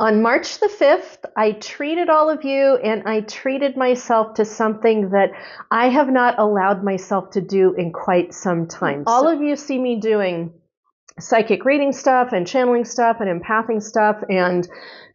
On March the 5th, I treated all of you and I treated myself to something that I have not allowed myself to do in quite some time. All of you see me doing psychic reading stuff and channeling stuff and empathing stuff and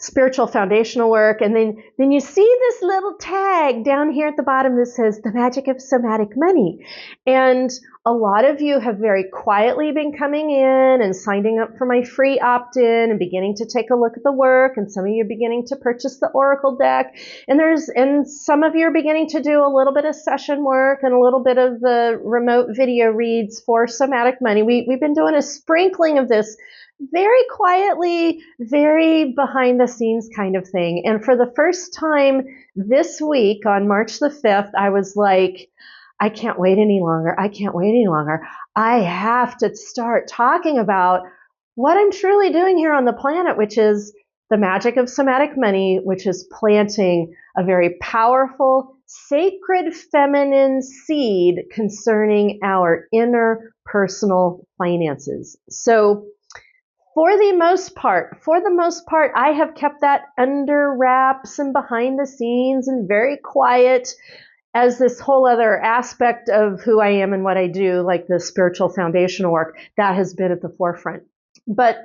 spiritual foundational work. And then you see this little tag down here at the bottom that says the magic of somatic money. And a lot of you have very quietly been coming in and signing up for my free opt-in and beginning to take a look at the work. And some of you are beginning to purchase the Oracle deck. And some of you are beginning to do a little bit of session work and a little bit of the remote video reads for somatic money. We've been doing a sprinkling of this very quietly, very behind the scenes kind of thing. And for the first time this week on March the 5th, I was like, I can't wait any longer. I can't wait any longer. I have to start talking about what I'm truly doing here on the planet, which is the magic of somatic money, which is planting a very powerful, sacred feminine seed concerning our inner personal finances. So for the most part, I have kept that under wraps and behind the scenes and very quiet as this whole other aspect of who I am and what I do, like the spiritual foundational work, that has been at the forefront. But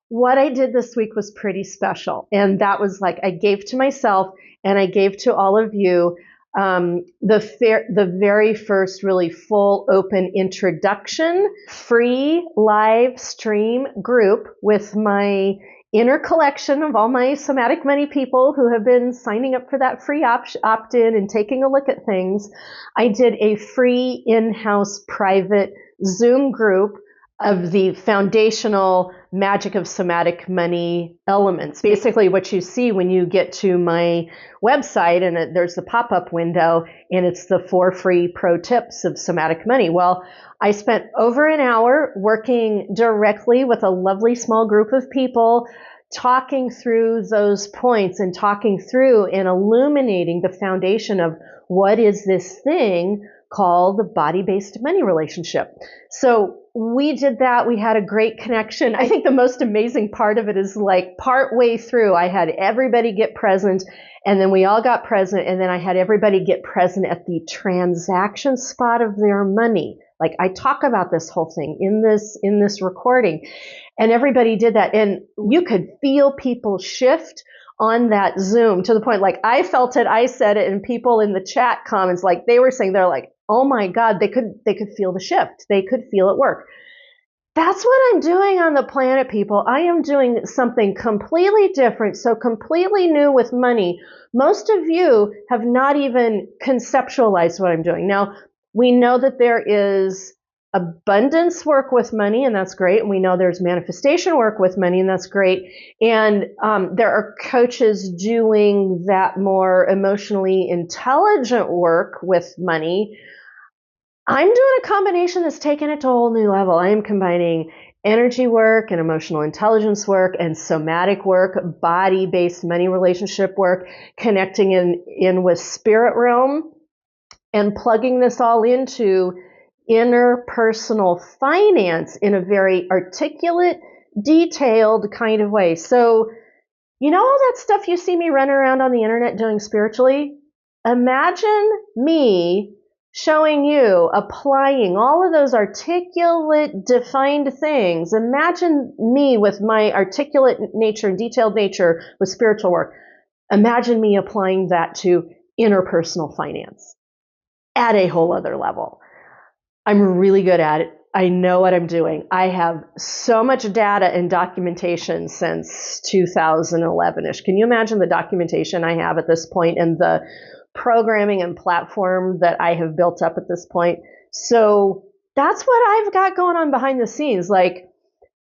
what I did this week was pretty special. And that was like, I gave to myself and I gave to all of you the very first really full open introduction, free live stream group with my inner collection of all my somatic money people who have been signing up for that free opt-in and taking a look at things. I did a free in-house private Zoom group of the foundational magic of somatic money elements. Basically what you see when you get to my website and there's the pop-up window and it's the 4 free pro tips of somatic money. Well, I spent over an hour working directly with a lovely small group of people, talking through those points and talking through and illuminating the foundation of what is this thing called the body-based money relationship. So we did that. We had a great connection. I think the most amazing part of it is like part way through, I had everybody get present and then we all got present and then I had everybody get present at the transaction spot of their money. Like I talk about this whole thing in this recording and everybody did that. And you could feel people shift on that Zoom to the point, like I felt it, I said it, and people in the chat comments, like they were saying, they're like, oh my God, they could feel the shift. They could feel it work. That's what I'm doing on the planet, people. I am doing something completely different, so completely new with money. Most of you have not even conceptualized what I'm doing. Now, we know that there is abundance work with money, and that's great. And we know there's manifestation work with money, and that's great. And there are coaches doing that more emotionally intelligent work with money. I'm doing a combination that's taken it to a whole new level. I am combining energy work and emotional intelligence work and somatic work, body-based money relationship work, connecting in with spirit realm, and plugging this all into inner personal finance in a very articulate, detailed kind of way. So, you know all that stuff you see me running around on the internet doing spiritually? Imagine me showing you, applying all of those articulate, defined things. Imagine me with my articulate nature and detailed nature with spiritual work. Imagine me applying that to interpersonal finance at a whole other level. I'm really good at it. I know what I'm doing. I have so much data and documentation since 2011-ish. Can you imagine the documentation I have at this point and the programming and platform that I have built up at this point? So that's what I've got going on behind the scenes. Like,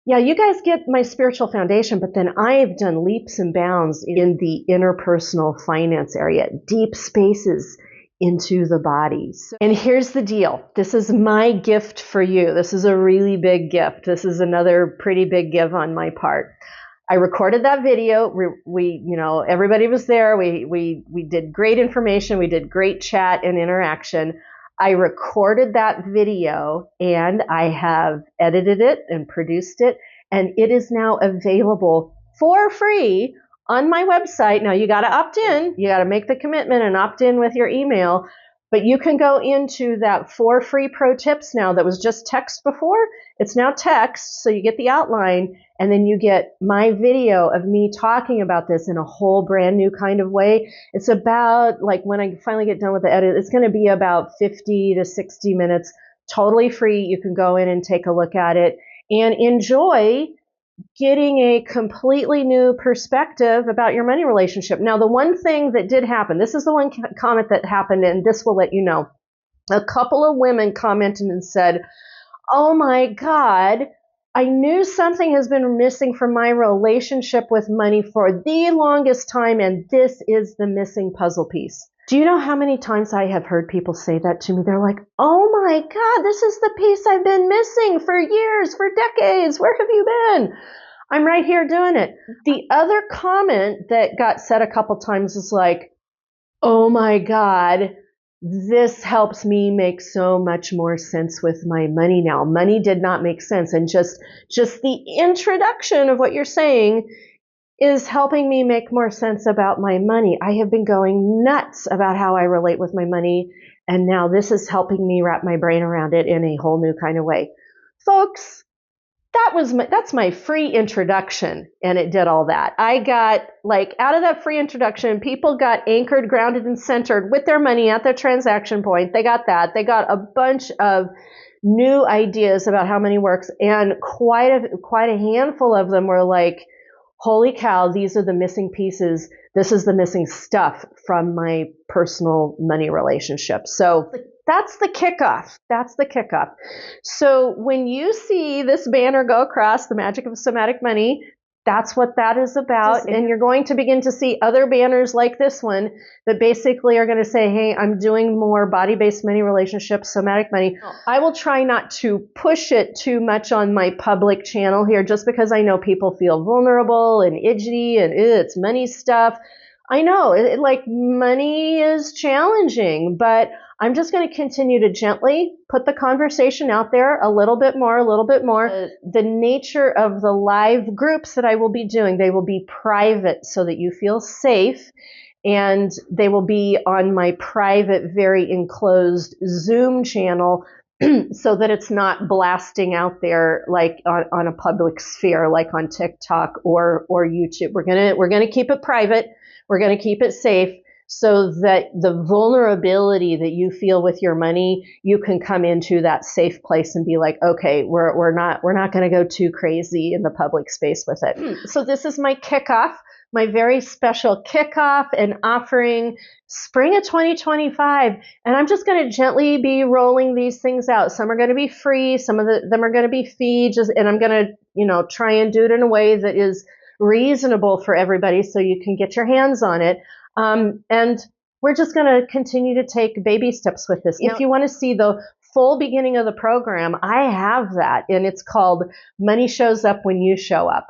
yeah, you guys get my spiritual foundation, but then I've done leaps and bounds in the interpersonal finance area, deep spaces into the body. And here's the deal. This is my gift for you. This is a really big gift. This is another pretty big give on my part. I recorded that video. We everybody was there. We did great information. We did great chat and interaction. I recorded that video and I have edited it and produced it, and it is now available for free on my website. Now you got to opt in. You got to make the commitment and opt in with your email. But you can go into that 4 free pro tips now that was just text before. It's now text, so you get the outline, and then you get my video of me talking about this in a whole brand new kind of way. It's about, like, when I finally get done with the edit, it's going to be about 50 to 60 minutes, totally free. You can go in and take a look at it and enjoy getting a completely new perspective about your money relationship. Now, the one thing that did happen, this is the one comment that happened, and this will let you know. A couple of women commented and said, oh my God, I knew something has been missing from my relationship with money for the longest time, and this is the missing puzzle piece. Do you know how many times I have heard people say that to me? They're like, oh my God, this is the piece I've been missing for years, for decades. Where have you been? I'm right here doing it. The other comment that got said a couple times is like, oh my God, this helps me make so much more sense with my money now. Money did not make sense. And just the introduction of what you're saying is helping me make more sense about my money. I have been going nuts about how I relate with my money, and now this is helping me wrap my brain around it in a whole new kind of way. Folks, that's my free introduction, and it did all that. I got, like, out of that free introduction, people got anchored, grounded, and centered with their money at their transaction point. They got that. They got a bunch of new ideas about how money works, and quite a handful of them were like, holy cow, these are the missing pieces. This is the missing stuff from my personal money relationship. So that's the kickoff. That's the kickoff. So when you see this banner go across, the magic of somatic money, that's what that is about. And you're going to begin to see other banners like this one that basically are going to say, hey, I'm doing more body-based money relationships, somatic money. I will try not to push it too much on my public channel here, just because I know people feel vulnerable and itchy and it's money stuff. I know, like, money is challenging, but I'm just going to continue to gently put the conversation out there a little bit more. The nature of the live groups that I will be doing, they will be private so that you feel safe, and they will be on my private, very enclosed Zoom channel so that it's not blasting out there like on a public sphere, like on TikTok or YouTube. We're gonna keep it private. We're going to keep it safe so that the vulnerability that you feel with your money, you can come into that safe place and be like, okay, we're not going to go too crazy in the public space with it. So this is my kickoff, my very special kickoff and offering spring of 2025. And I'm just going to gently be rolling these things out. Some are going to be free. Some of them are going to be fee. And I'm going to, try and do it in a way that is reasonable for everybody so you can get your hands on it. And we're just going to continue to take baby steps with this. If you want to see the full beginning of the program, I have that, and it's called Money Shows Up When You Show Up.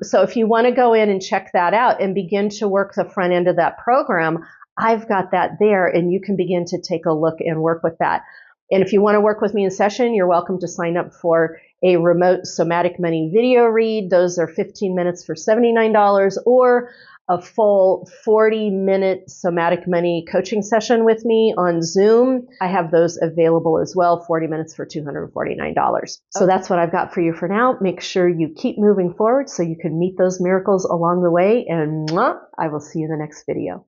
So if you want to go in and check that out and begin to work the front end of that program, I've got that there, and you can begin to take a look and work with that. And if you want to work with me in session, you're welcome to sign up for a remote somatic money video read. Those are 15 minutes for $79, or a full 40-minute somatic money coaching session with me on Zoom. I have those available as well, 40 minutes for $249. So that's what I've got for you for now. Make sure you keep moving forward so you can meet those miracles along the way. And I will see you in the next video.